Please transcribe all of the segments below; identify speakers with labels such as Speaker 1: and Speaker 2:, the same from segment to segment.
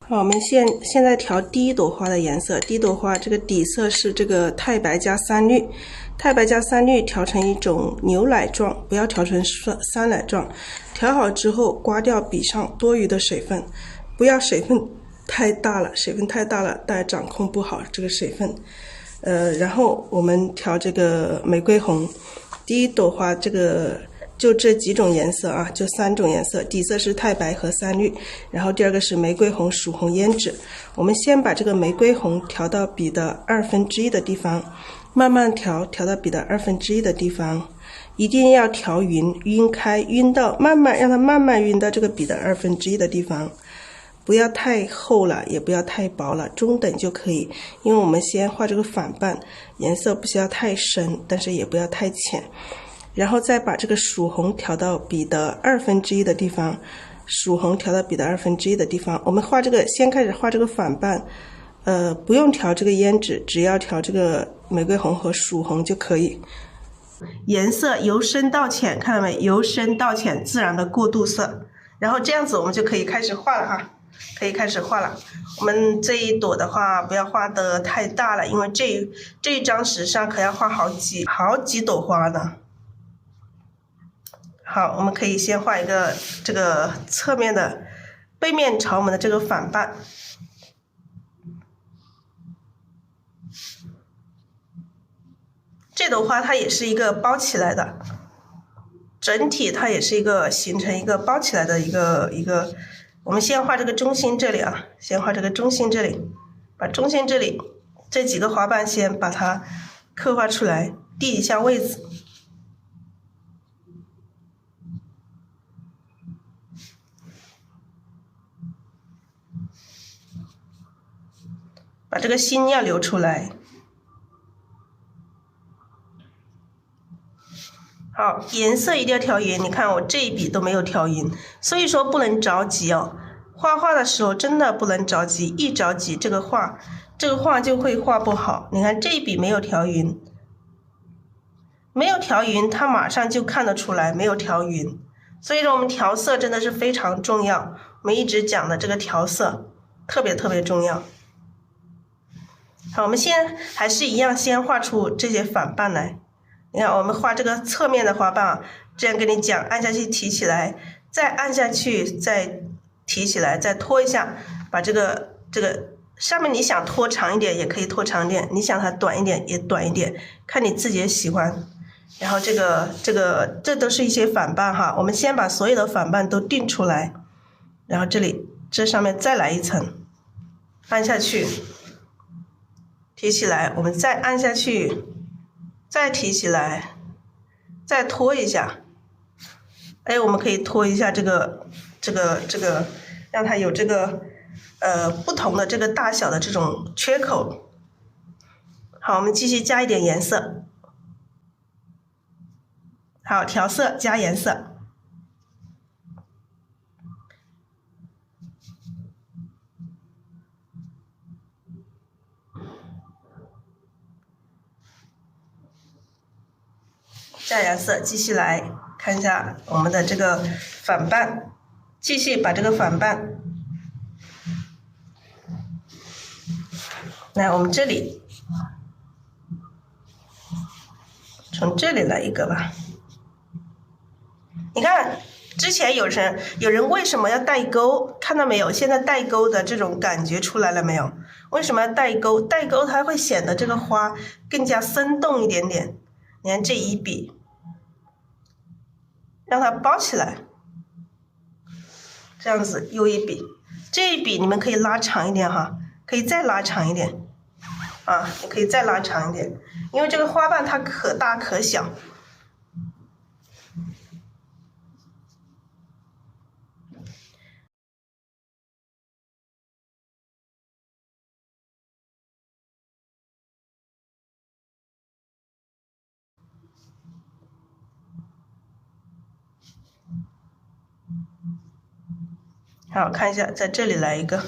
Speaker 1: 好，我们现在调第一朵花的颜色。第一朵花这个底色是这个太白加三绿，太白加三绿调成一种牛奶状，不要调成酸奶状。调好之后，刮掉笔上多余的水分，不要水分太大了，水分太大了，大家掌控不好这个水分。然后我们调这个玫瑰红，第一朵花这个。就这几种颜色啊，就3种颜色，底色是太白和三绿，然后第二个是玫瑰红、曙红、胭脂。我们先把这个玫瑰红调到笔的1/2的地方，慢慢调到笔的1/2的地方，一定要调晕开，晕到让它慢慢晕到这个笔的1/2的地方，不要太厚了，也不要太薄了，中等就可以。因为我们先画这个反瓣，颜色不需要太深，但是也不要太浅。然后再把这个曙红调到笔的1/2的地方，曙红调到笔的1/2的地方。我们先开始画这个反瓣，不用调这个胭脂，只要调这个玫瑰红和曙红就可以。颜色由深到浅，看到没？由深到浅，自然的过渡色。然后这样子我们就可以开始画了哈，可以开始画了。我们这一朵的话，不要画得太大了，因为这一张纸上可要画好几朵花呢。好，我们可以先画一个这个侧面的背面朝我们的这个反瓣。这朵花它也是一个包起来的，整体它也是形成一个包起来的一个。我们先画这个中心这里啊，先画这个中心这里，把中心这里这几个花瓣先把它刻画出来，递一下位置。把这个心要留出来。好，颜色一定要调匀，你看我这一笔都没有调匀，所以说不能着急哦。画画的时候真的不能着急，一着急这个画就会画不好。你看这一笔没有调匀，没有调匀，它马上就看得出来没有调匀。所以说我们调色真的是非常重要，我们一直讲的这个调色特别重要。好，我们还是一样，先画出这些反瓣来。你看，我们画这个侧面的花瓣啊，这样跟你讲，按下去提起来，再按下去，再提起来，再拖一下，把这个上面你想拖长一点也可以拖长一点，你想它短一点也短一点，看你自己的喜欢。然后这都是一些反瓣哈，我们先把所有的反瓣都定出来，然后这上面再来一层，按下去。提起来，我们再按下去，再提起来，再拖一下。哎，我们可以拖一下这个，让它有这个不同的这个大小的这种缺口。好，我们继续加一点颜色。好，调色加颜色。加颜色，继续来看一下我们的这个反瓣，继续把这个反瓣，来我们这里，从这里来一个吧。你看之前有人为什么要带钩，看到没有？现在带钩的这种感觉出来了没有？为什么要带钩？带钩它会显得这个花更加生动一点点。你看这一笔，让它包起来，这样子又一笔，这一笔你们可以拉长一点哈，可以再拉长一点啊，你可以再拉长一点，因为这个花瓣它可大可小。好，看一下，在这里来一个。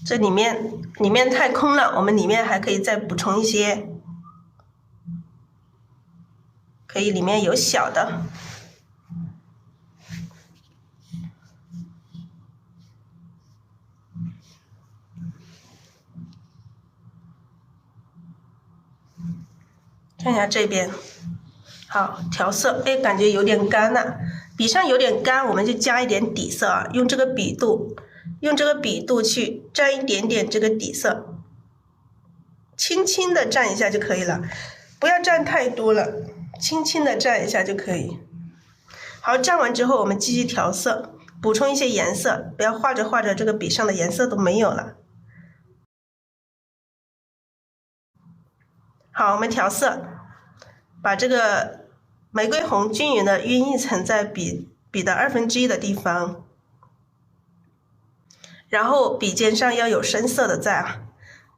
Speaker 1: 这里面太空了，我们里面还可以再补充一些，可以里面有小的。看一下这边，好，调色，哎，感觉有点干了，笔上有点干，我们就加一点底色啊，用这个笔肚去沾一点点这个底色，轻轻的蘸一下就可以了，不要蘸太多了，轻轻的蘸一下就可以。好，蘸完之后我们继续调色，补充一些颜色，不要画着画着这个笔上的颜色都没有了。好，我们调色，把这个玫瑰红均匀的晕一层在笔的1/2的地方，然后笔尖上要有深色的在啊，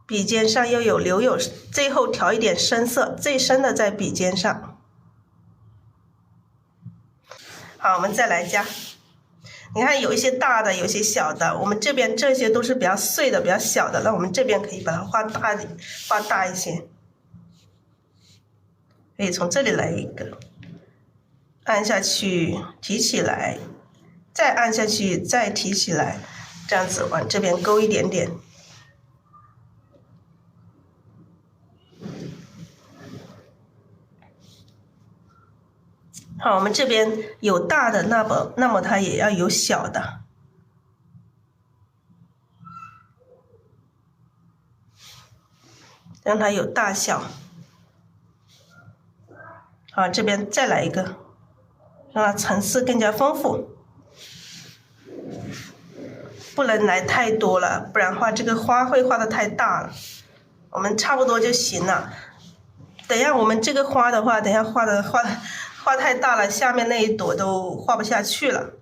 Speaker 1: 笔尖上要有留有，最后调一点深色，最深的在笔尖上。好，我们再来加，你看有一些大的，有一些小的，我们这边这些都是比较碎的，比较小的，那我们这边可以把它画大一些。可以从这里来一个，按下去提起来，再按下去再提起来，这样子往这边勾一点点。好，我们这边有大的，那么它也要有小的，让它有大小。好，这边再来一个，让它层次更加丰富，不能来太多了，不然的话这个花会画的太大了。我们差不多就行了。等一下我们这个花的话，等一下画太大了，下面那一朵都画不下去了。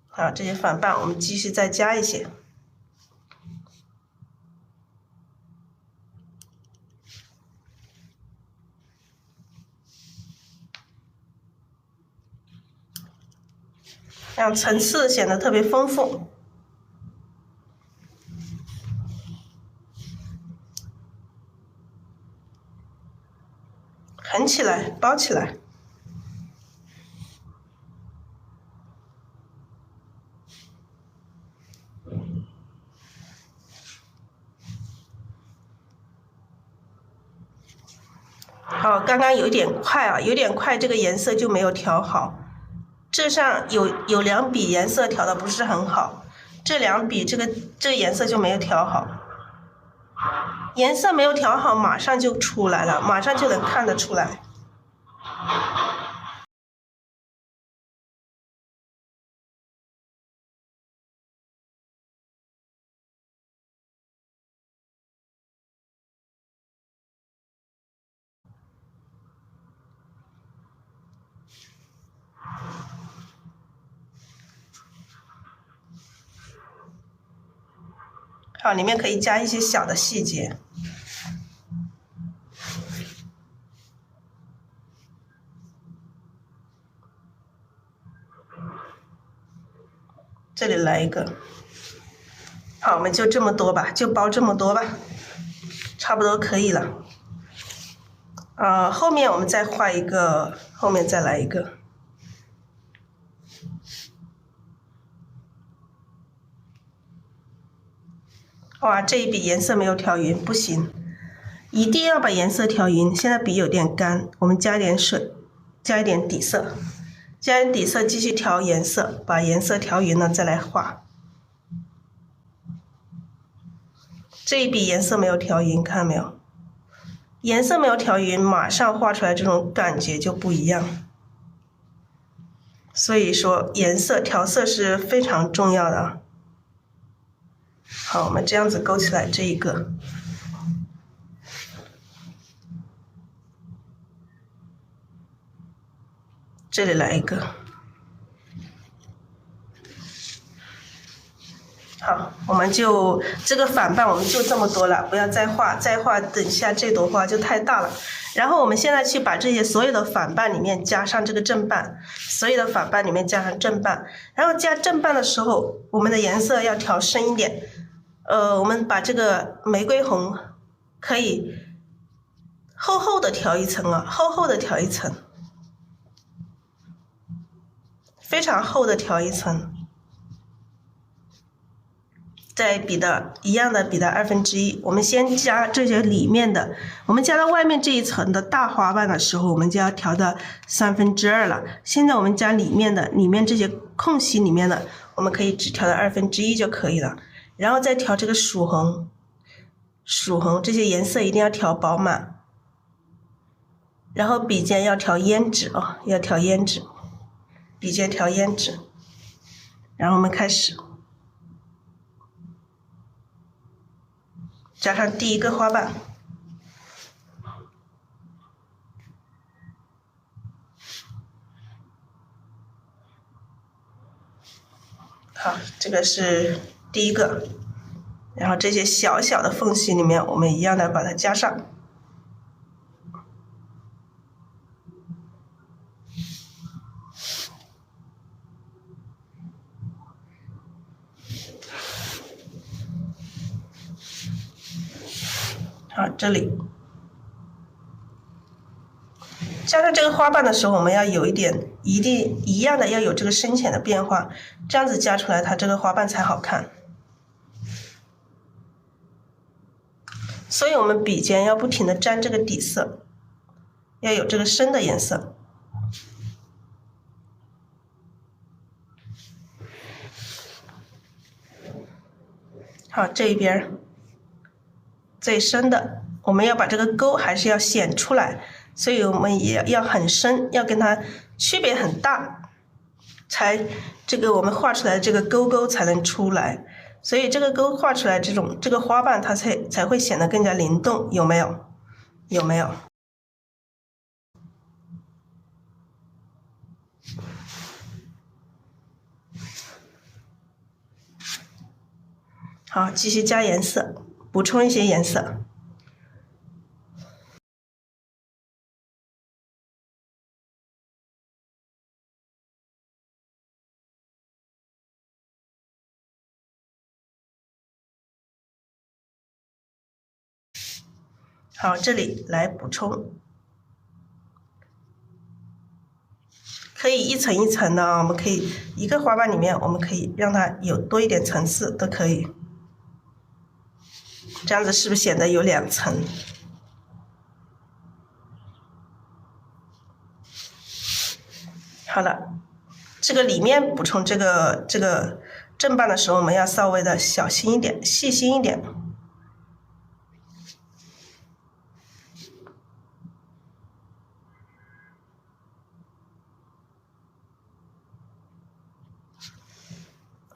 Speaker 1: 好，这些反瓣我们继续再加一些。让层次显得特别丰富。横起来，包起来。好，刚刚有点快啊，有点快，这个颜色就没有调好。这上有2笔颜色调的不是很好，这2笔这个颜色就没有调好，颜色没有调好，马上就出来了，马上就能看得出来。好，里面可以加一些小的细节。这里来一个。好，我们就这么多吧，就包这么多吧，差不多可以了。后面我们再画一个，后面再来一个。哇，这一笔颜色没有调匀，不行，一定要把颜色调匀。现在笔有点干，我们加点水，加一点底色，加点底色，继续调颜色，把颜色调匀了再来画。这一笔颜色没有调匀，看到没有？颜色没有调匀，马上画出来这种感觉就不一样。所以说，颜色调色是非常重要的。好，我们这样子勾起来这一个。这里来一个。好，我们就这个反瓣我们就这么多了，不要再画，等一下这朵花就太大了。然后我们现在去把这些所有的反瓣里面加上这个正瓣，所有的反瓣里面加上正瓣。然后加正瓣的时候，我们的颜色要调深一点。我们把这个玫瑰红可以厚厚的调一层啊，厚厚的调一层，非常厚的调一层。再比的一样的比的1/2，我们先加这些里面的，我们加到外面这一层的大花瓣的时候，我们就要调到2/3了。现在我们加里面的，里面这些空隙里面的，我们可以只调到1/2就可以了。然后再调这个曙红，曙红这些颜色一定要调饱满。然后笔尖要调胭脂啊，要调胭脂，笔尖调胭脂。然后我们开始。加上第一个花瓣，好，这个是第一个，然后这些小小的缝隙里面，我们一样的把它加上。好，这里加上这个花瓣的时候，我们要有一点，一定一样的要有这个深浅的变化，这样子加出来它这个花瓣才好看。所以我们笔尖要不停的沾这个底色，要有这个深的颜色。好，这一边最深的，我们要把这个勾还是要显出来，所以我们也要很深，要跟它区别很大，才这个我们画出来的这个勾勾才能出来。所以这个勾画出来，这个花瓣它才会显得更加灵动，有没有？有没有？好，继续加颜色，补充一些颜色。好，这里来补充，可以一层一层的，我们可以一个花瓣里面，我们可以让它有多一点层次都可以。这样子是不是显得有2层？好了，这个里面补充这个正瓣的时候，我们要稍微的小心一点，细心一点。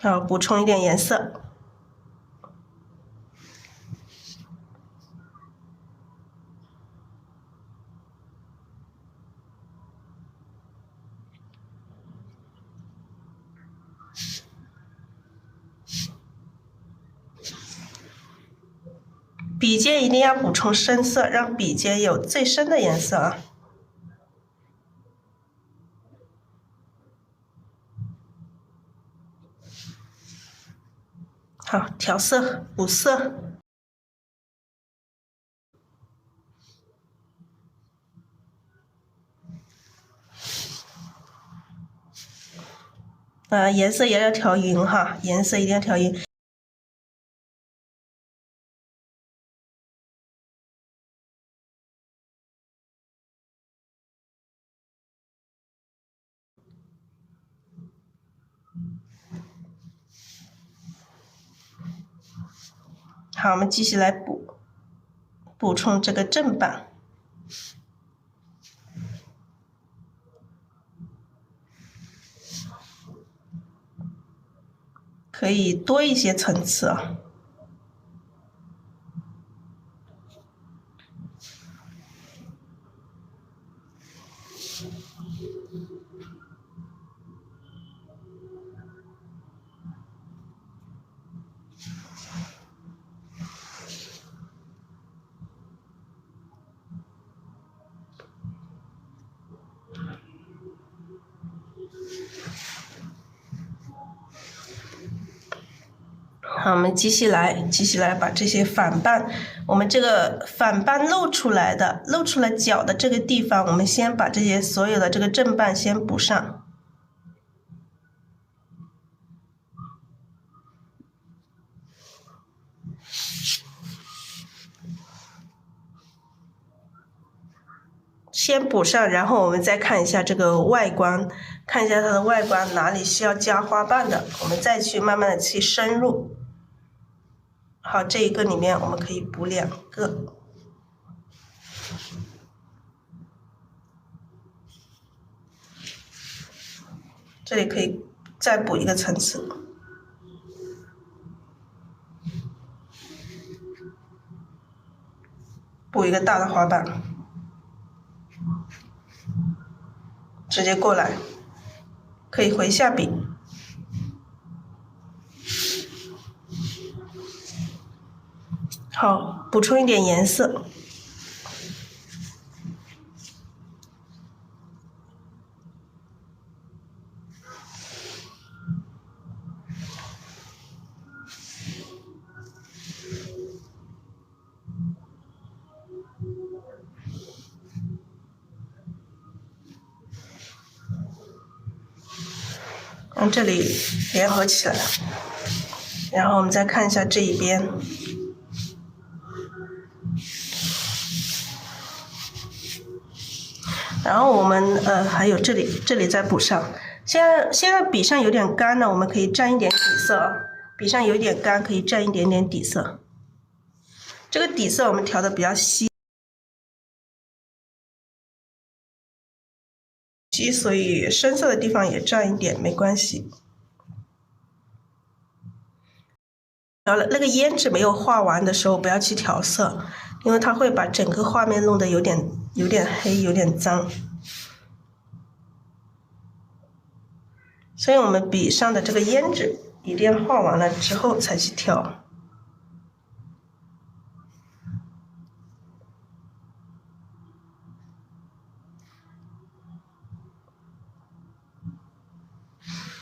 Speaker 1: 好，补充一点颜色。笔尖一定要补充深色，让笔尖有最深的颜色啊。好，调色补色。颜色也要调匀哈，颜色一定要调匀。好，我们继续来补充这个正瓣。可以多一些层次啊。好，我们继续来把这些反半，我们这个反半露出来角的这个地方，我们先把这些所有的这个正半先补上。先补上，然后我们再看一下这个外观，看一下它的外观哪里需要加花瓣的，我们再去慢慢的去深入。好，这一个里面我们可以补2个，这里可以再补1个层次，补1个大的花瓣。直接过来，可以回下笔。好，补充一点颜色。让这里联合起来，然后我们再看一下这一边，然后我们还有这里再补上。现在笔上有点干了，我们可以蘸一点底色，笔上有点干，可以蘸一点点底色。这个底色我们调的比较稀，所以深色的地方也蘸一点没关系。然后那个胭脂没有画完的时候，不要去调色，因为它会把整个画面弄得有点黑，有点脏。所以我们笔上的这个胭脂一定要画完了之后才去调。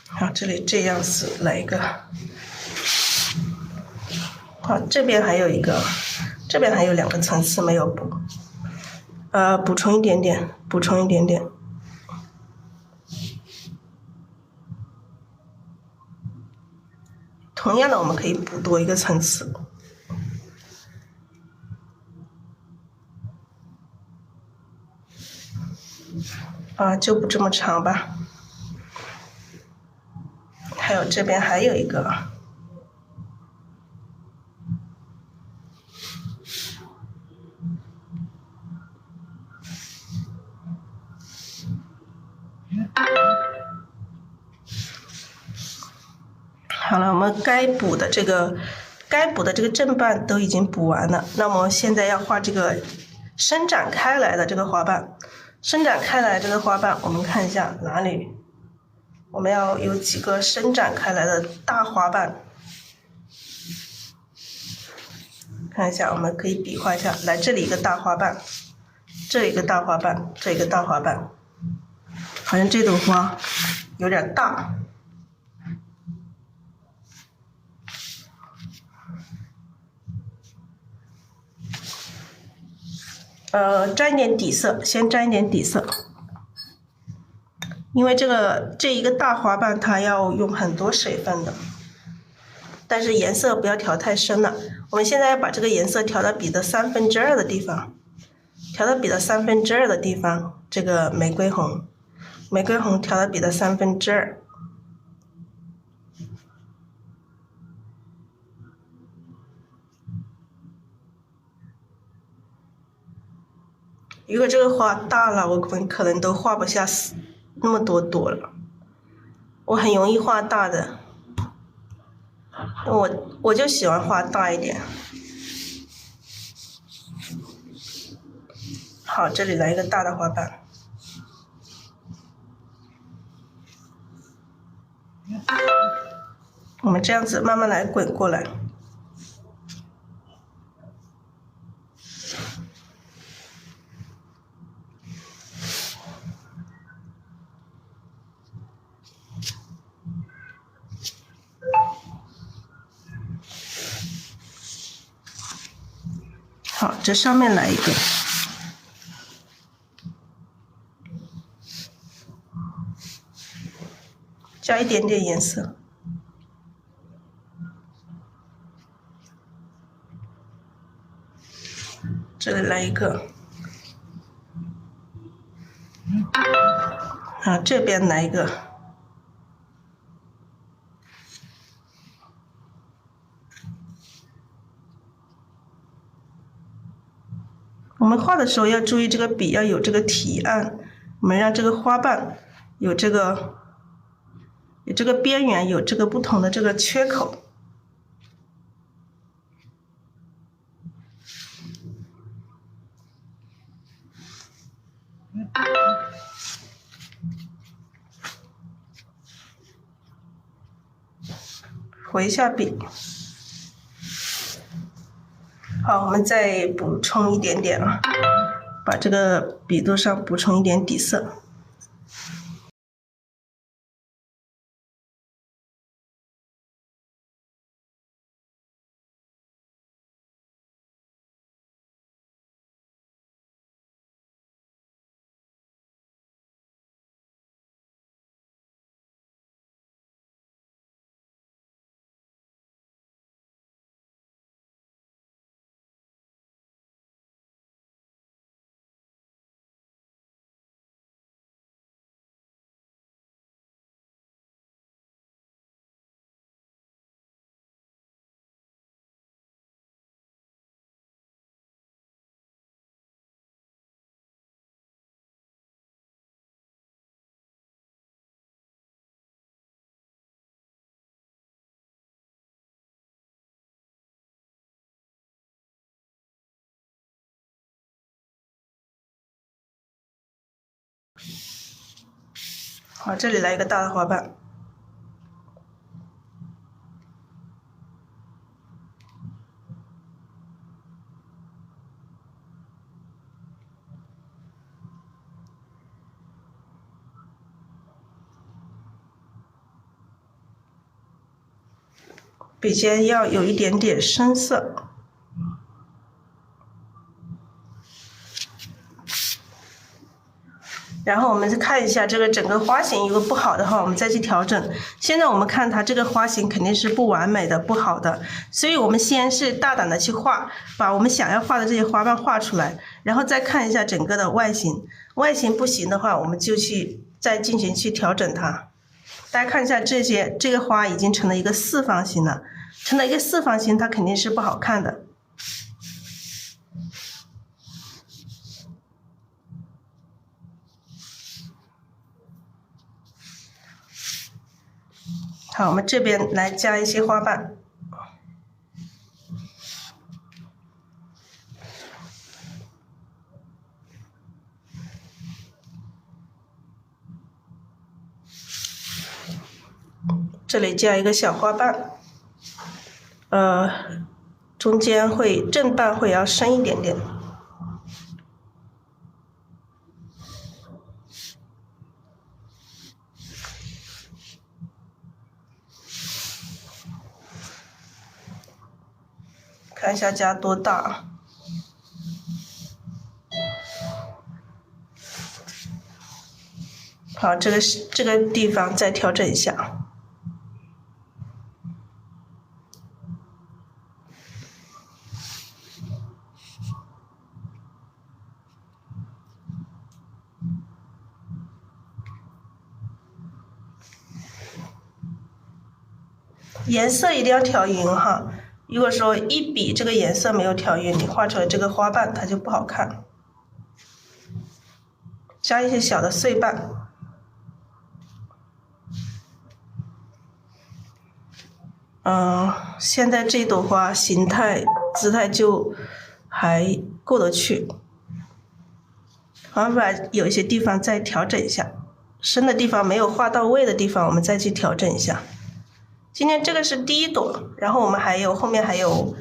Speaker 1: 好，这里这样子来一个。好，这边还有一个，这边还有2个层次没有补，补充一点点，补充一点点。同样的，我们可以补多1个层次。就补这么长吧。还有这边还有一个。好了，我们该补的这个正半都已经补完了，那么现在要画这个伸展开来的这个花瓣。伸展开来这个花瓣，我们看一下哪里，我们要有几个伸展开来的大花瓣。看一下，我们可以比划一下，来这里一个大花瓣，这一个大花瓣，这一个大花瓣，好像这朵花有点大。沾一点底色，先沾一点底色，因为这一个大花瓣它要用很多水分的，但是颜色不要调太深了。我们现在要把这个颜色调到笔的2/3的地方，调到笔的2/3的地方，这个玫瑰红调到笔的2/3。如果这个花大了，我们可能都画不下那么多朵了。我很容易画大的，我就喜欢画大一点。好，这里来一个大的花瓣。我们这样子慢慢来滚过来。好，这上面来一个。加一点点颜色，这里来一个，啊，这边来一个，我们画的时候要注意这个笔要有这个提按，我们让这个花瓣有这个边缘，有这个不同的这个缺口。回一下笔。好，我们再补充一点点啊，把这个笔肚上补充一点底色。好，这里来一个大的花瓣。笔尖要有一点点深色。然后我们再看一下这个整个花型，如果不好的话，我们再去调整。现在我们看它这个花型肯定是不完美的、不好的，所以我们先是大胆的去画，把我们想要画的这些花瓣画出来，然后再看一下整个的外形。外形不行的话，我们就再进行去调整它。大家看一下这个花已经成了一个四方形了，成了一个四方形，它肯定是不好看的。好，我们这边来加一些花瓣。这里加一个小花瓣，中间正瓣会要深一点点。看一下加多大。好，这个地方再调整一下。颜色一定要调匀哈。如果说一笔这个颜色没有调匀，你画出来这个花瓣它就不好看。加一些小的碎瓣。现在这朵花形态姿态就还过得去。我们把有一些地方再调整一下，深的地方没有画到位的地方，我们再去调整一下。今天这个是第一朵，然后我们后面还有，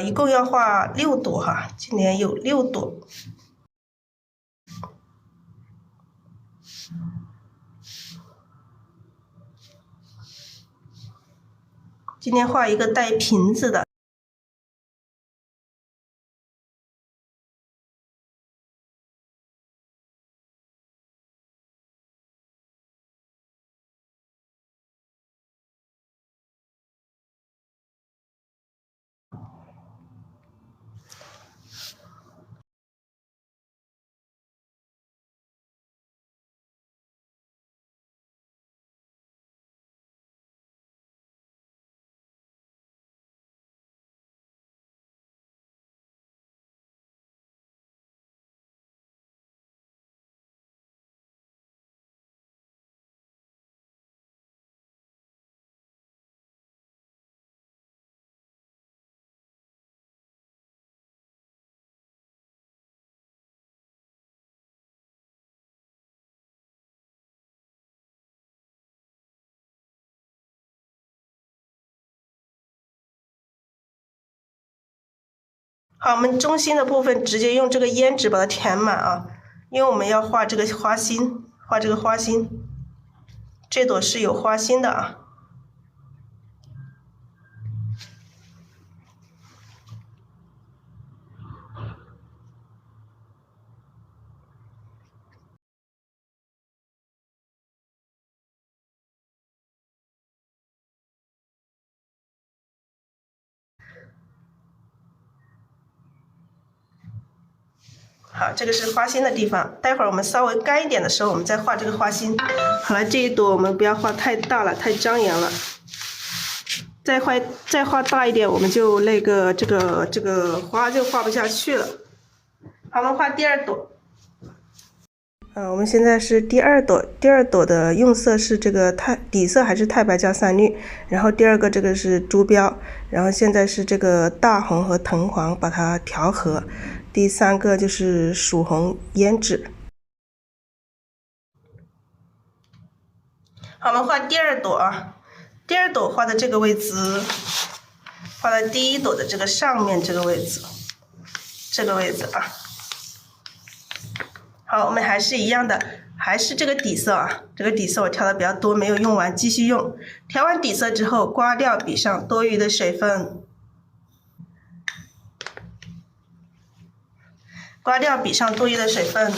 Speaker 1: 一共要画6朵哈，今天有6朵。今天画一个带瓶子的。好，我们中心的部分直接用这个胭脂把它填满啊，因为我们要画这个花心，画这个花心，这朵是有花心的啊。好，这个是花心的地方，待会儿我们稍微干一点的时候，我们再画这个花心。好了，这一朵我们不要画太大了，太张扬了。再画大一点，我们就那个这个花就画不下去了。好，我们画第二朵。我们现在是第二朵，第二朵的用色是这个底色还是太白加三绿，然后第二个这个是朱标，然后现在是这个大红和藤黄把它调和，第三个就是曙红胭脂。好，我们画第二朵啊，第二朵画的这个位置，画在第一朵的这个上面这个位置，这个位置啊。好，我们还是一样的，还是这个底色啊，这个底色我调的比较多，没有用完，继续用。调完底色之后，刮掉笔上多余的水分，刮掉笔上多余的水分，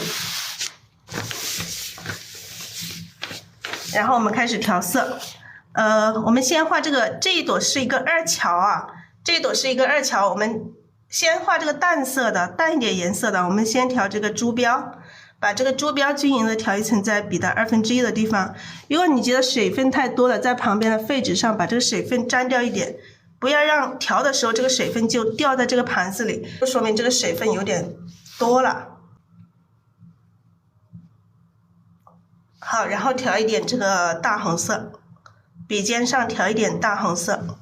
Speaker 1: 然后我们开始调色。我们先画这一朵是一个二乔啊，这一朵是一个二乔，我们先画这个淡色的，淡一点颜色的，我们先调这个朱标。把这个朱标均匀的调一层在笔的1/2的地方。如果你觉得水分太多了，在旁边的废纸上把这个水分沾掉一点，不要让调的时候这个水分就掉在这个盘子里，就说明这个水分有点多了。好，然后调一点这个大红色，笔尖上调一点大红色，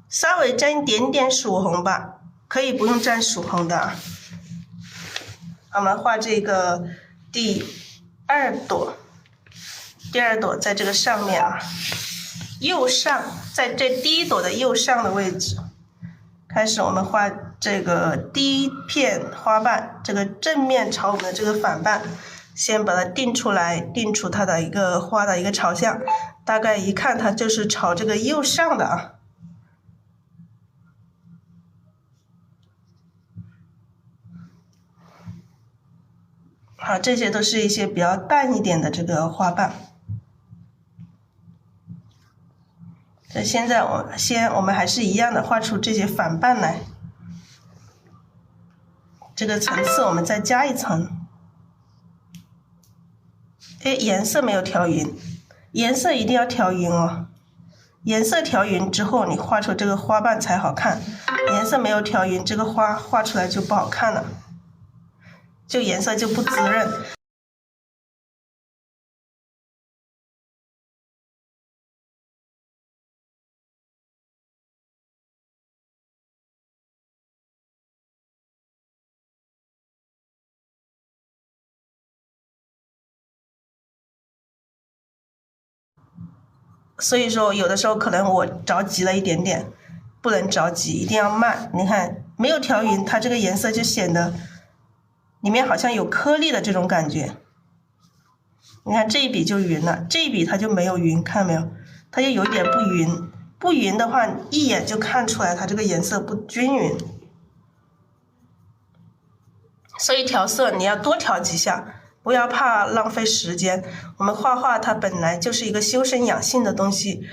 Speaker 1: 稍微沾一点点曙红吧，可以不用沾曙红的啊。我们画这个第二朵，第二朵在这个上面啊，右上，在这第一朵的右上的位置，开始我们画这个第一片花瓣，这个正面朝我们的这个反瓣，先把它定出来，定出它的一个花的一个朝向，大概一看它就是朝这个右上的啊。好，这些都是一些比较淡一点的这个花瓣。这现在我们还是一样的画出这些反瓣来，这个层次我们再加一层。颜色没有调匀，颜色一定要调匀哦。颜色调匀之后，你画出这个花瓣才好看。颜色没有调匀，这个花画出来就不好看了，就颜色就不滋润。所以说，有的时候可能我着急了一点点，不能着急，一定要慢。你看，没有调匀，它这个颜色就显得里面好像有颗粒的这种感觉。你看这一笔就匀了，这一笔它就没有匀，看到没有？它就有一点不匀。不匀的话，一眼就看出来它这个颜色不均匀。所以调色你要多调几下。不要怕浪费时间，我们画画它本来就是一个修身养性的东西。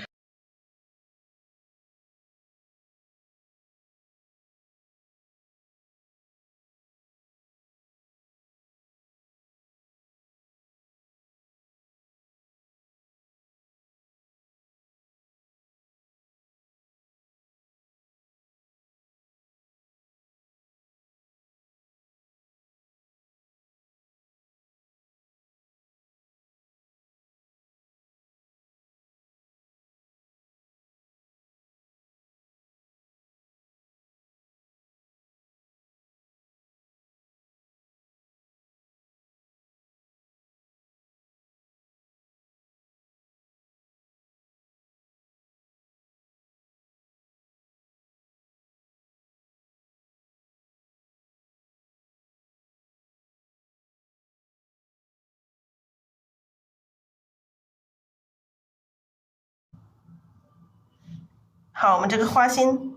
Speaker 1: 好，我们这个花心，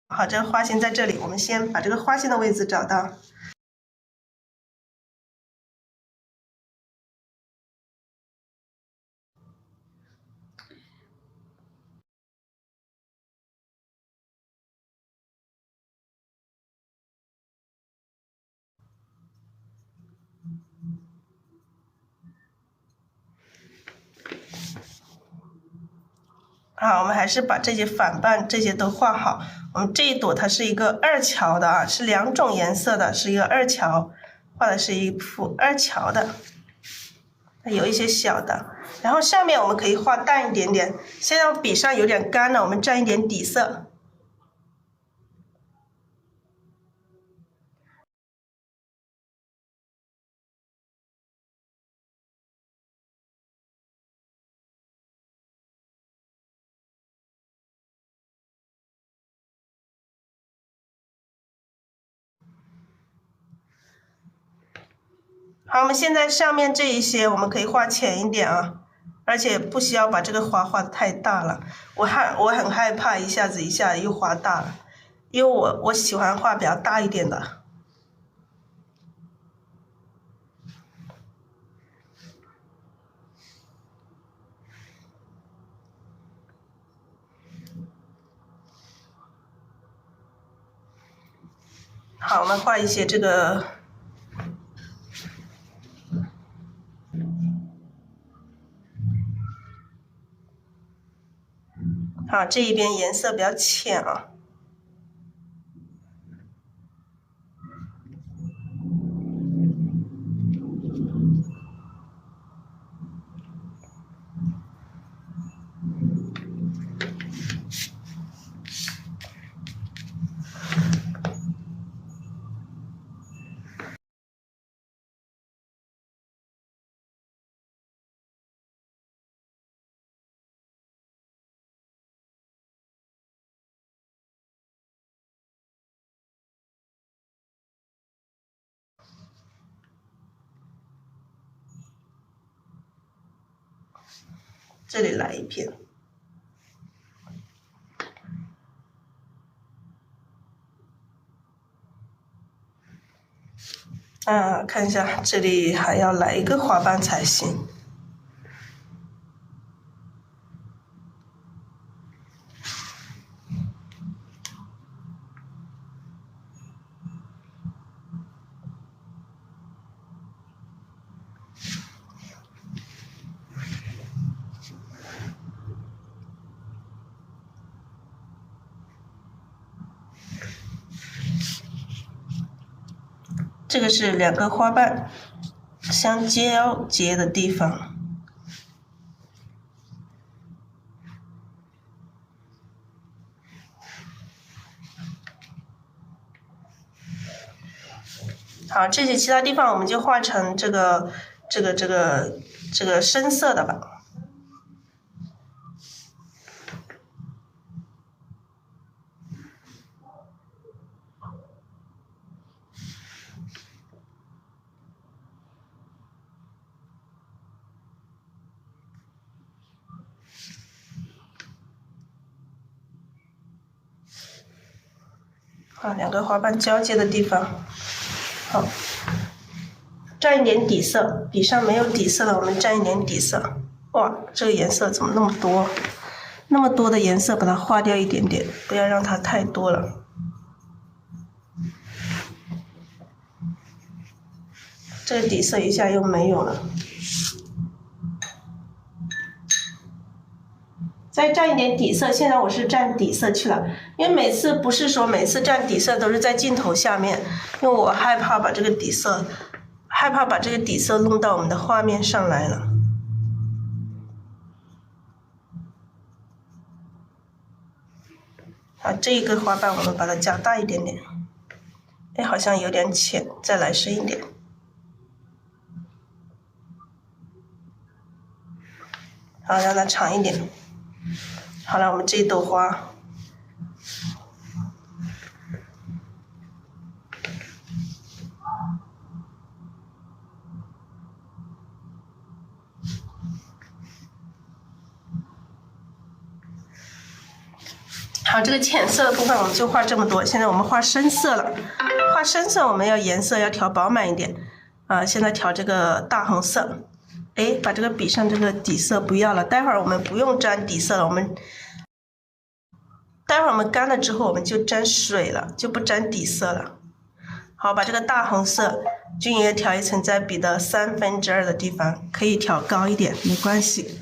Speaker 1: 好，这个花心在这里，我们先把这个花心的位置找到。好，我们还是把这些反瓣这些都画好。我们这一朵它是一个二乔的啊，是2种颜色的，是一个二乔，画的是一幅二乔的，有一些小的。然后上面我们可以画淡一点点，现在笔上有点干了，我们蘸一点底色。好，我们现在上面这一些我们可以画浅一点啊，而且不需要把这个花画的太大了。我很害怕一下又画大了，因为我喜欢画比较大一点的。好，我们画一些这个。好，这一边颜色比较浅啊。这里来一片。看一下，这里还要来一个花瓣才行。这个是2个花瓣相交接的地方。好，这些其他地方我们就画成这个深色的吧。好，2个花瓣交接的地方，好，蘸一点底色，笔上没有底色了，我们蘸一点底色。哇，这个颜色怎么那么多？那么多的颜色，把它画掉一点点，不要让它太多了。这个底色一下又没有了。再蘸一点底色，现在我是蘸底色去了，因为不是说每次蘸底色都是在镜头下面，因为我害怕把这个底色弄到我们的画面上来了。好，这一个花瓣我们把它加大一点点，哎，好像有点浅，再来深一点。好，让它长一点。好了，我们这一朵花。好，这个浅色的部分我们就画这么多。现在我们画深色了，画深色我们要颜色要调饱满一点现在调这个大红色。哎，把这个笔上这个底色不要了，待会儿我们不用沾底色了，待会儿我们干了之后我们就沾水了，就不沾底色了。好，把这个大红色均匀的调一层，在笔的2/3的地方，可以调高一点，没关系，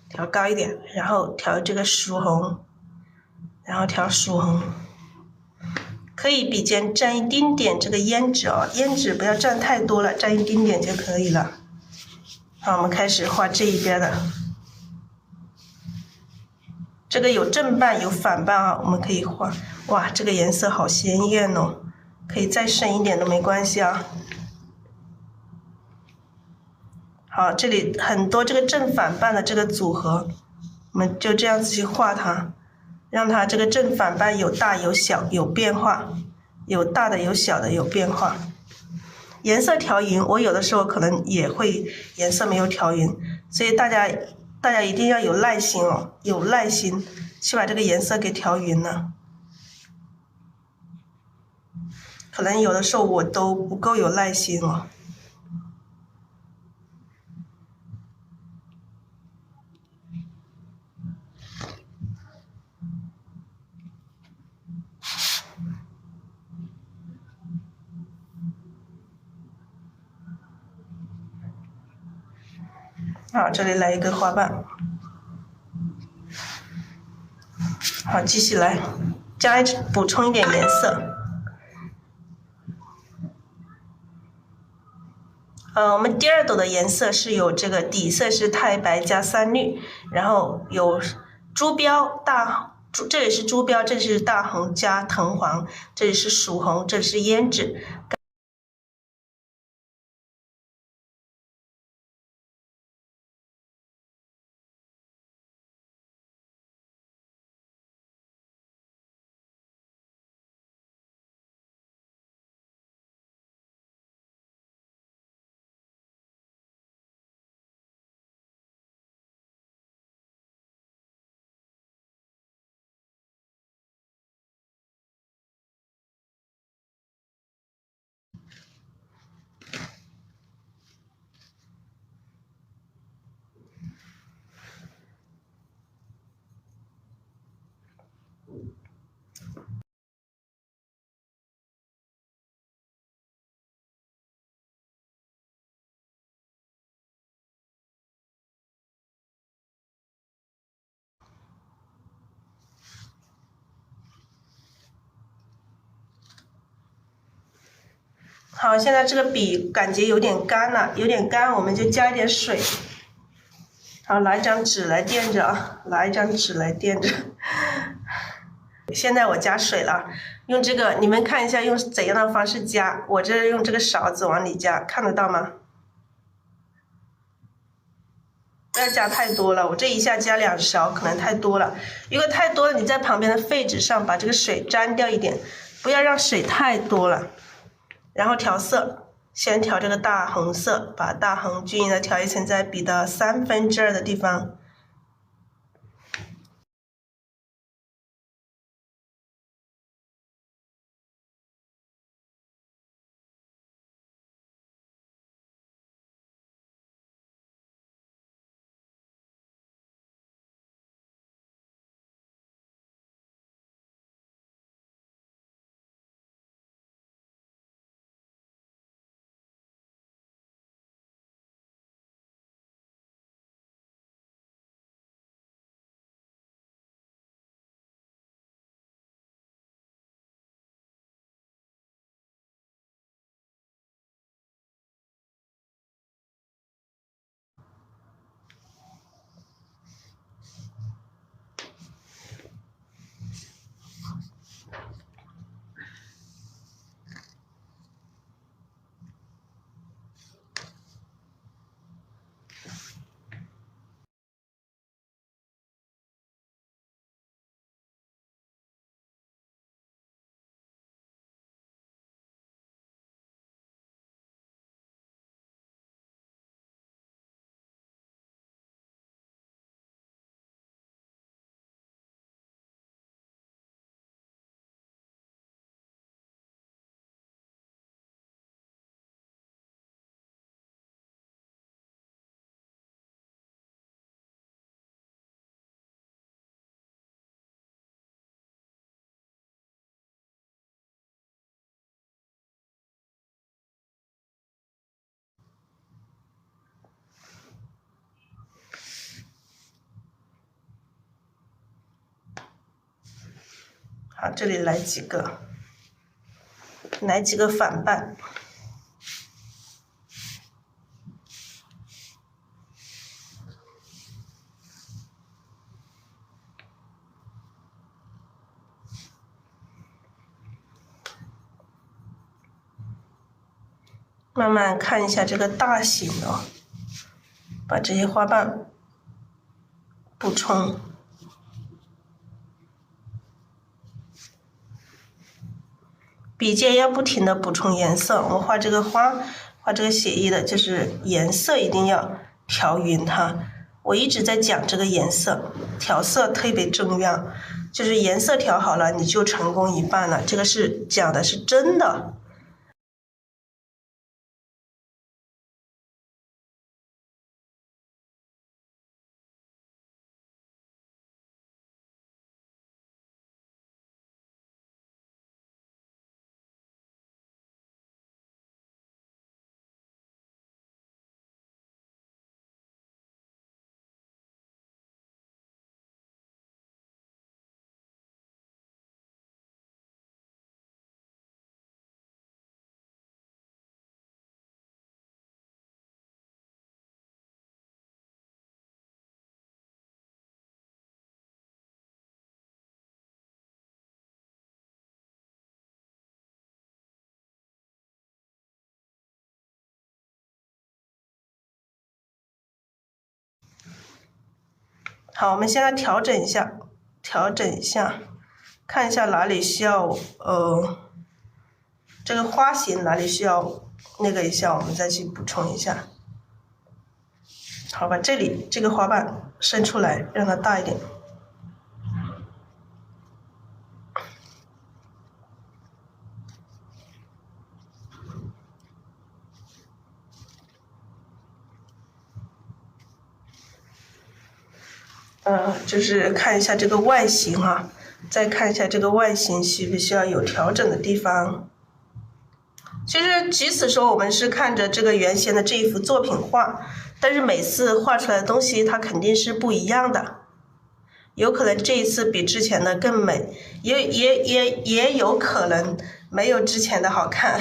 Speaker 1: 调高一点，然后调这个曙红，然后调曙红，可以笔尖沾一丁点这个胭脂胭脂不要沾太多了，沾一丁点就可以了。好，我们开始画这一边的，这个有正半有反半我们可以画。哇，这个颜色好鲜艳哦，可以再深一点都没关系好，这里很多这个正反半的这个组合，我们就这样子去画它，让它这个正反半有大有小有变化，有大的有小的有变化。颜色调匀，我有的时候可能也会颜色没有调匀，所以大家一定要有耐心有耐心去把这个颜色给调匀了。可能有的时候我都不够有耐心好，这里来一个花瓣。好，继续来补充一点颜色。我们第2斗的颜色是有这个底色是太白加3绿，然后有朱标这里是朱标，这里是大红加藤黄，这里是曙红，这里是胭脂。好，现在这个笔感觉有点干了，有点干，我们就加一点水。好，拿一张纸来垫着拿一张纸来垫着。现在我加水了，用这个，你们看一下用怎样的方式加？我这用这个勺子往里加，看得到吗？不要加太多了，我这一下加2勺可能太多了。如果太多了，你在旁边的废纸上把这个水沾掉一点，不要让水太多了。然后调色，先调这个大红色，把大红均匀的调一层，在笔的2/3的地方。好，这里来几个反半。慢慢看一下这个大型的，把这些花瓣补充。笔尖要不停的补充颜色，我们画这个花，画这个写意的，就是颜色一定要调匀它。我一直在讲这个颜色，调色特别重要，就是颜色调好了，你就成功一半了。这个是讲的是真的。好，我们现在调整一下，看一下哪里需要这个花型哪里需要那个一下，我们再去补充一下。好，把这里这个花瓣伸出来，让它大一点。就是看一下这个外形哈，再看一下这个外形需不需要有调整的地方。其实即使说我们是看着这个原先的这一幅作品画，但是每次画出来的东西它肯定是不一样的，有可能这一次比之前的更美，也有可能没有之前的好看。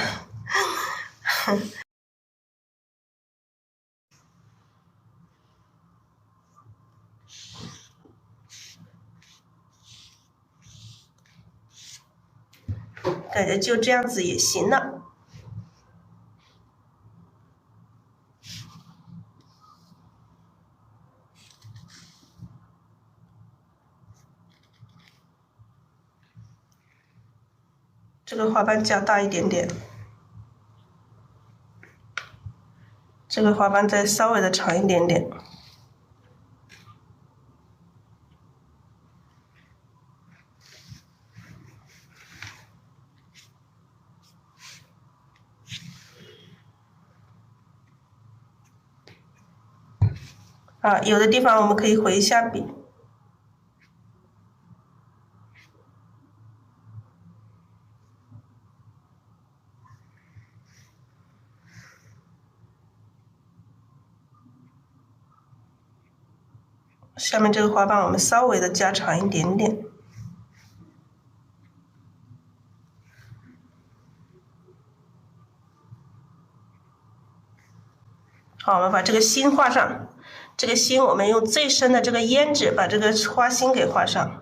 Speaker 1: 感觉就这样子也行了。这个花瓣加大一点点，这个花瓣再稍微的长一点点。有的地方我们可以回一下笔。下面这个花瓣我们稍微的加长一点点。好，我们把这个心画上，这个心我们用最深的这个胭脂把这个花心给画上。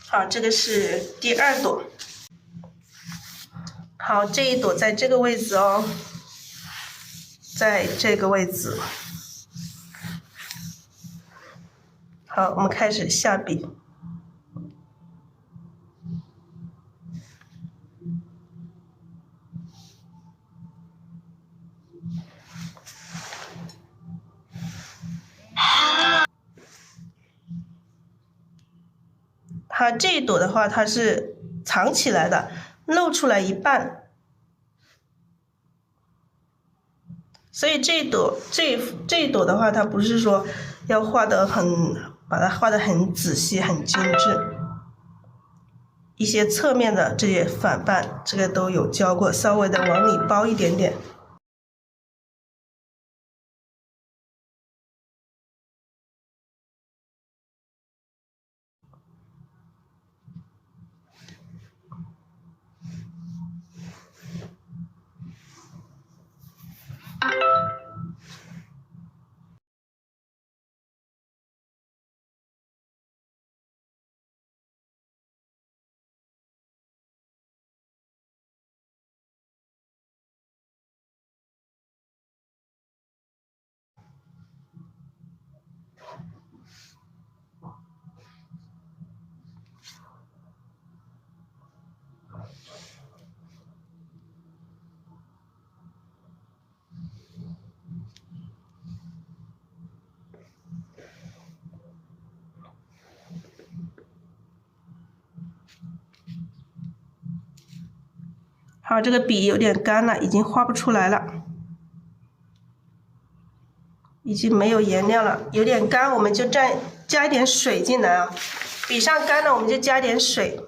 Speaker 1: 好，这个是第二朵。好，这一朵在这个位置哦，在这个位置。好，我们开始下笔。它这一朵的话，它是藏起来的，露出来一半，所以这一朵的话，它不是说要画得把它画得很仔细、很精致。一些侧面的这些反瓣，这个都有教过，稍微的往里包一点点。好，这个笔有点干了，已经画不出来了，已经没有颜料了，有点干，我们就加一点水进来啊。笔上干了，我们就加点水。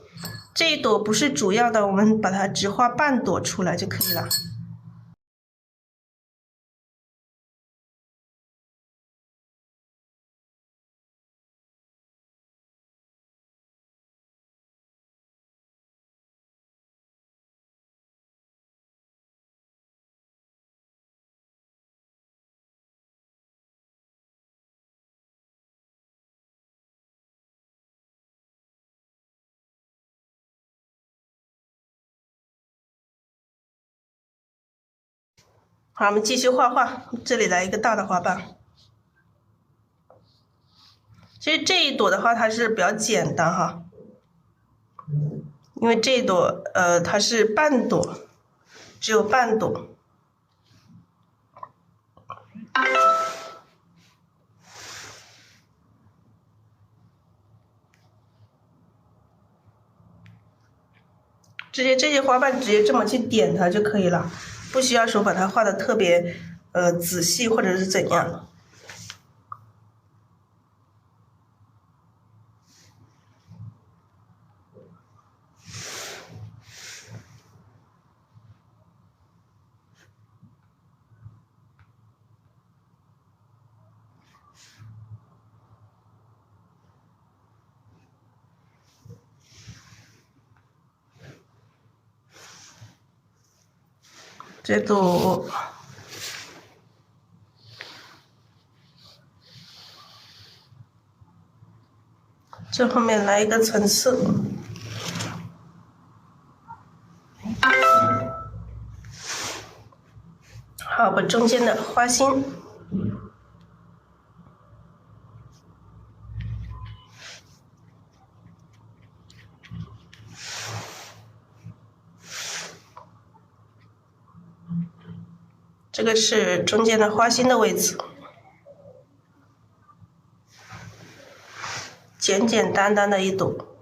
Speaker 1: 这一朵不是主要的，我们把它只画半朵出来就可以了。好，我们继续画画。这里来一个大的花瓣。其实这一朵的话，它是比较简单哈，因为这一朵它是半朵，只有半朵。这些花瓣直接这么去点它就可以了，不需要说把它画的特别仔细或者是怎样。这朵这后面来一个层次，好，把中间的花心这个是中间的花心的位置，简简单单的一朵。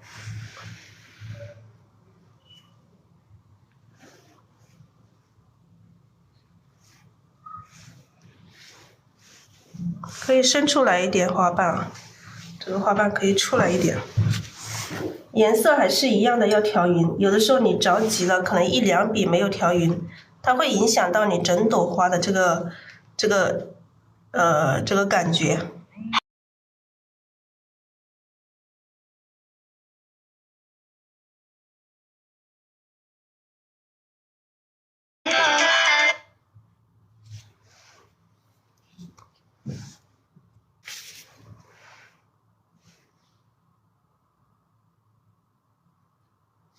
Speaker 1: 可以伸出来一点花瓣啊，这个花瓣可以出来一点。颜色还是一样的，要调匀。有的时候你着急了，可能一两笔没有调匀，它会影响到你整朵花的这个感觉。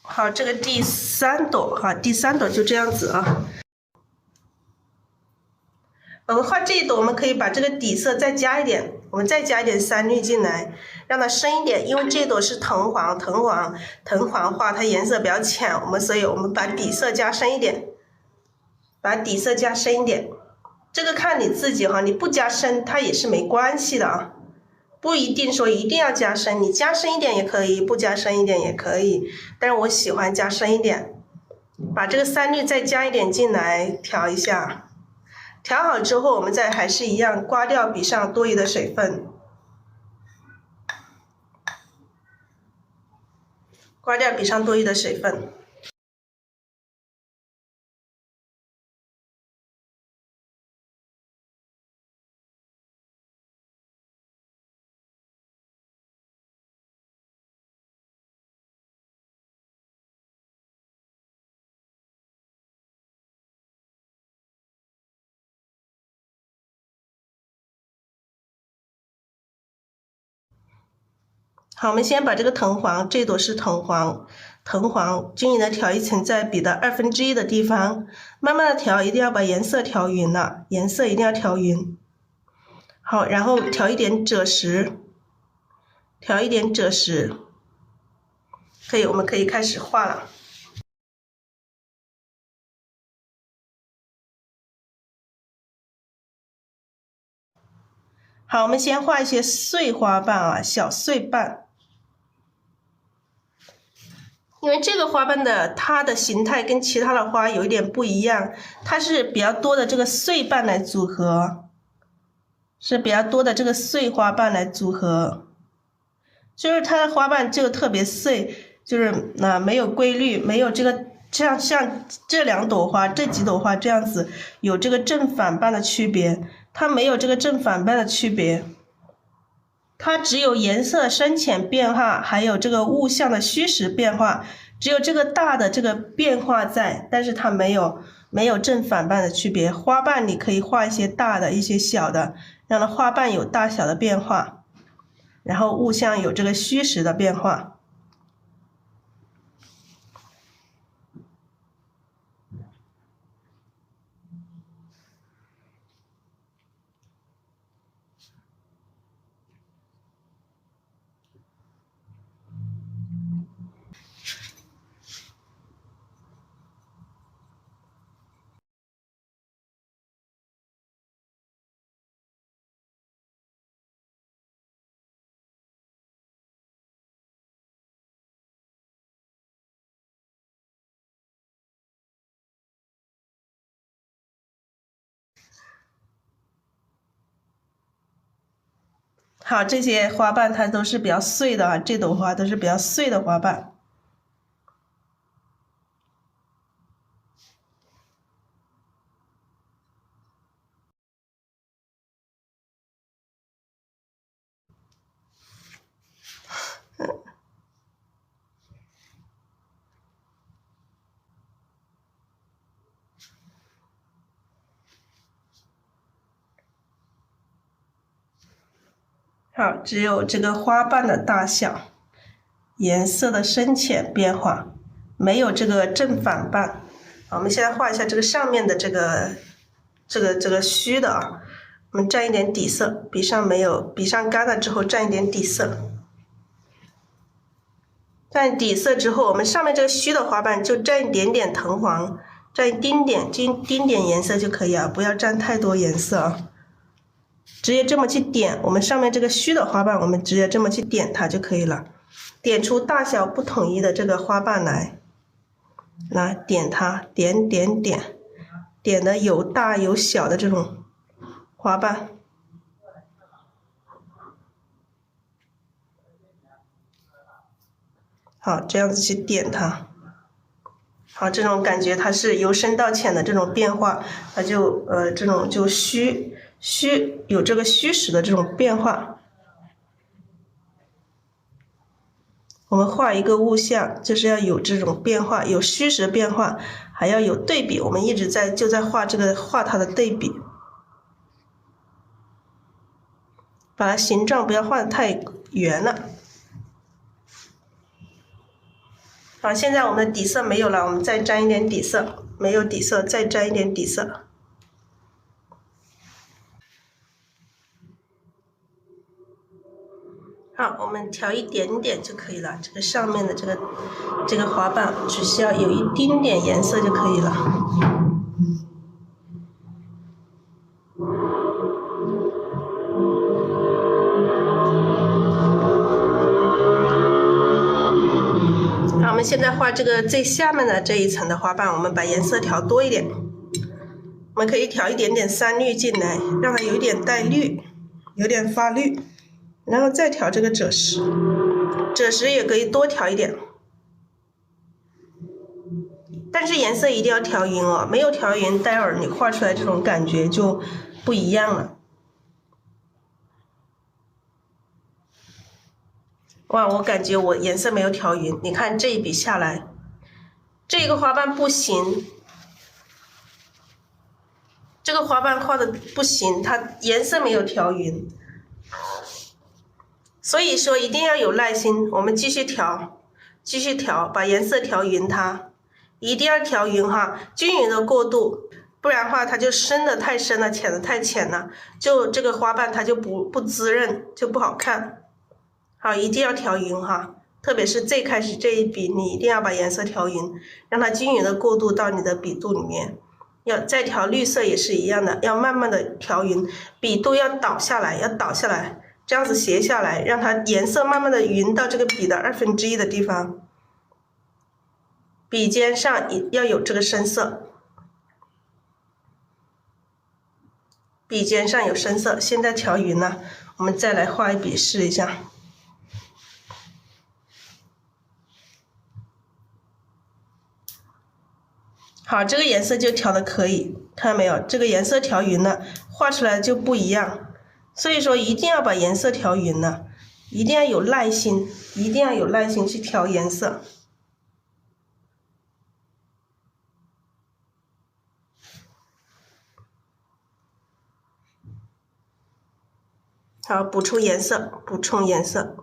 Speaker 1: 好，这个第三朵哈，第三朵就这样子啊。我们画这一朵，我们可以把这个底色再加一点，我们再加一点3绿进来，让它深一点。因为这一朵是藤黄花，它颜色比较浅，所以我们把底色加深一点，这个看你自己哈，你不加深它也是没关系的啊。不一定说一定要加深，你加深一点也可以，不加深一点也可以，但是我喜欢加深一点。把这个3氯再加一点进来，调一下。调好之后，我们再还是一样刮掉笔上多余的水分，刮掉笔上多余的水分。好，我们先把这个藤黄，这朵是藤黄均匀的调一层在笔的1/2的地方，慢慢的调，一定要把颜色调匀了，颜色一定要调匀。好，然后调一点赭石，可以，我们可以开始画了。好，我们先画一些碎花瓣啊，小碎瓣。因为这个花瓣它的形态跟其他的花有一点不一样，它是比较多的这个碎瓣来组合，就是它的花瓣就特别碎，就是没有规律，没有这个像这2朵花、这几朵花这样子有这个正反瓣的区别，它没有这个正反瓣的区别。它只有颜色深浅变化，还有这个物象的虚实变化，只有这个大的这个变化在，但是它没有正反瓣的区别。花瓣你可以画一些大的，一些小的，让它花瓣有大小的变化，然后物象有这个虚实的变化。好，这些花瓣它都是比较碎的啊，这朵花都是比较碎的花瓣。好，只有这个花瓣的大小、颜色的深浅变化，没有这个正反瓣。好，我们现在画一下这个上面的这个虚的啊，我们蘸一点底色，笔上干了之后蘸一点底色。蘸底色之后，我们上面这个虚的花瓣就蘸一点点藤黄，蘸一丁点颜色就可以啊，不要蘸太多颜色啊。直接这么去点，我们上面这个虚的花瓣，我们直接这么去点它就可以了，点出大小不统一的这个花瓣来点它，点的有大有小的这种花瓣。好，这样子去点它。好，这种感觉它是由深到浅的这种变化，它就这种就有这个虚实的这种变化。我们画一个物象，就是要有这种变化，有虚实变化，还要有对比。我们一直就在画它的对比，把它形状不要画得太圆了。好，现在我们的底色没有了，我们再沾一点底色，没有底色再沾一点底色。好，我们调一点点就可以了。这个上面的这个花瓣只需要有一丁点颜色就可以了。们现在画这个最下面的这一层的花瓣，我们把颜色调多一点。我们可以调一点点3绿进来，让它有点带绿，有点发绿，然后再调这个赭石，赭石也可以多调一点，但是颜色一定要调匀哦，没有调匀，待会儿你画出来这种感觉就不一样了。哇，我感觉我颜色没有调匀，你看这一笔下来，这个花瓣不行。这个花瓣画的不行，它颜色没有调匀，所以说一定要有耐心，我们继续调，继续调，把颜色调匀它，一定要调匀哈，均匀的过渡，不然的话它就深的太深了，浅的太浅了，就这个花瓣它就不滋润，就不好看。好，一定要调匀哈，特别是最开始这一笔，你一定要把颜色调匀，让它均匀的过渡到你的笔肚里面。要再调绿色也是一样的，要慢慢的调匀，笔肚要倒下来，这样子斜下来，让它颜色慢慢的匀到这个笔的1/2的地方。笔尖上要有这个深色，笔尖上有深色，现在调匀了，我们再来画一笔试一下。好，这个颜色就调的可以，看到没有？这个颜色调匀了，画出来就不一样。所以说一定要把颜色调匀了，一定要有耐心，一定要有耐心去调颜色。好，补充颜色，补充颜色。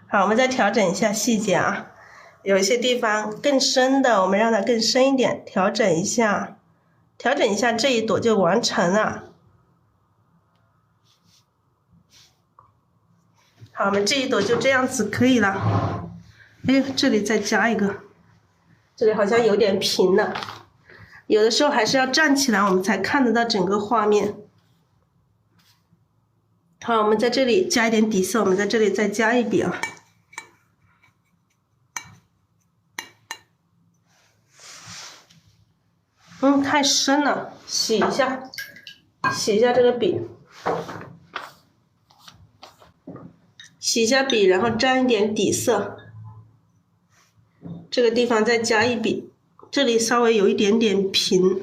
Speaker 1: 好，我们再调整一下细节啊，有一些地方更深的，我们让它更深一点，调整一下这一朵就完成了。好，我们这一朵就这样子可以了。哎，这里再加一个，这里好像有点平了，有的时候还是要站起来，我们才看得到整个画面。好，我们在这里加一点底色，我们在这里再加一笔啊。太深了，洗一下这个笔，洗一下笔，然后沾一点底色。这个地方再加一笔，这里稍微有一点点平。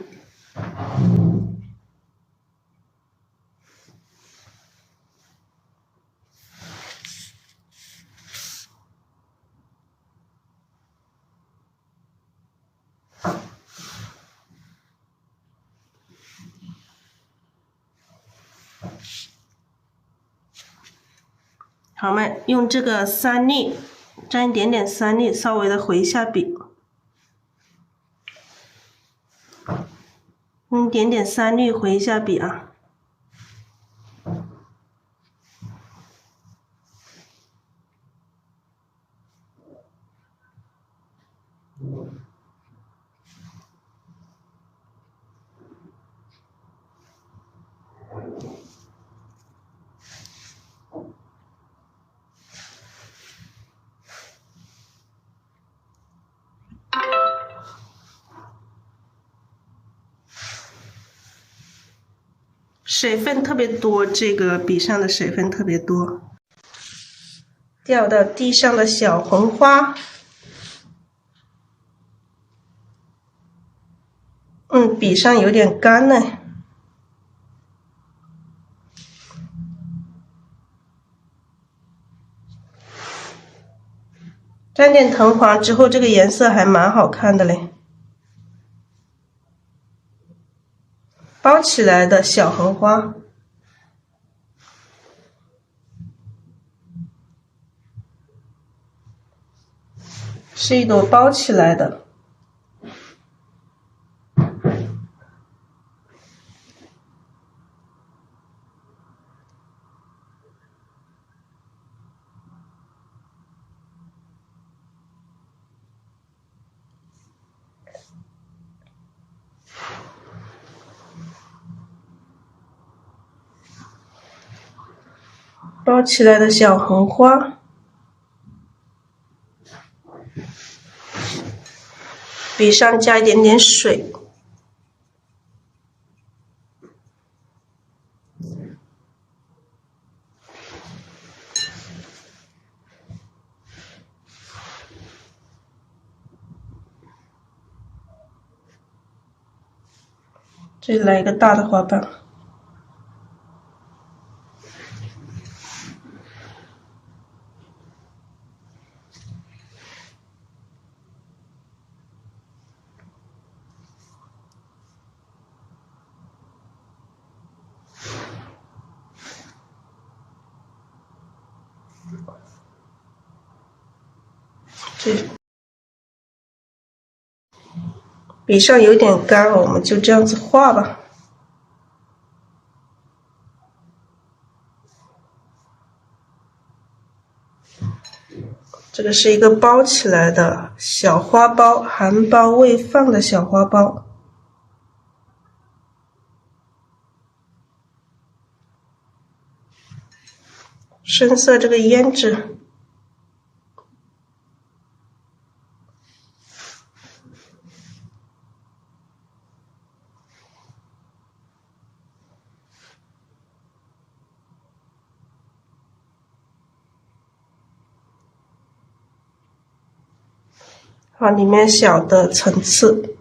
Speaker 1: 好，我们用这个三绿，沾一点点三绿，稍微的回一下笔，用一点点三绿回一下笔啊。水分特别多，这个笔上的水分特别多。掉到地上的小红花，笔上有点干了。沾点藤黄之后，这个颜色还蛮好看的嘞。包起来的小红花，是一朵包起来的。包起来的小红花，笔上加一点点水，这里来一个大的花瓣。这笔上有点干，我们就这样子画吧。这个是一个包起来的小花苞，含苞未放的小花苞。深色这个胭脂。好，里面小的层次。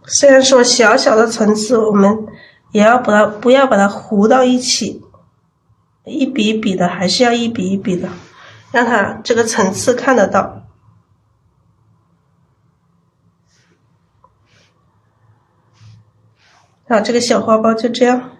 Speaker 1: 虽然说小小的层次，我们也要不要把它糊到一起。一笔一笔的，还是要一笔一笔的，让它这个层次看得到。这个小花苞就这样。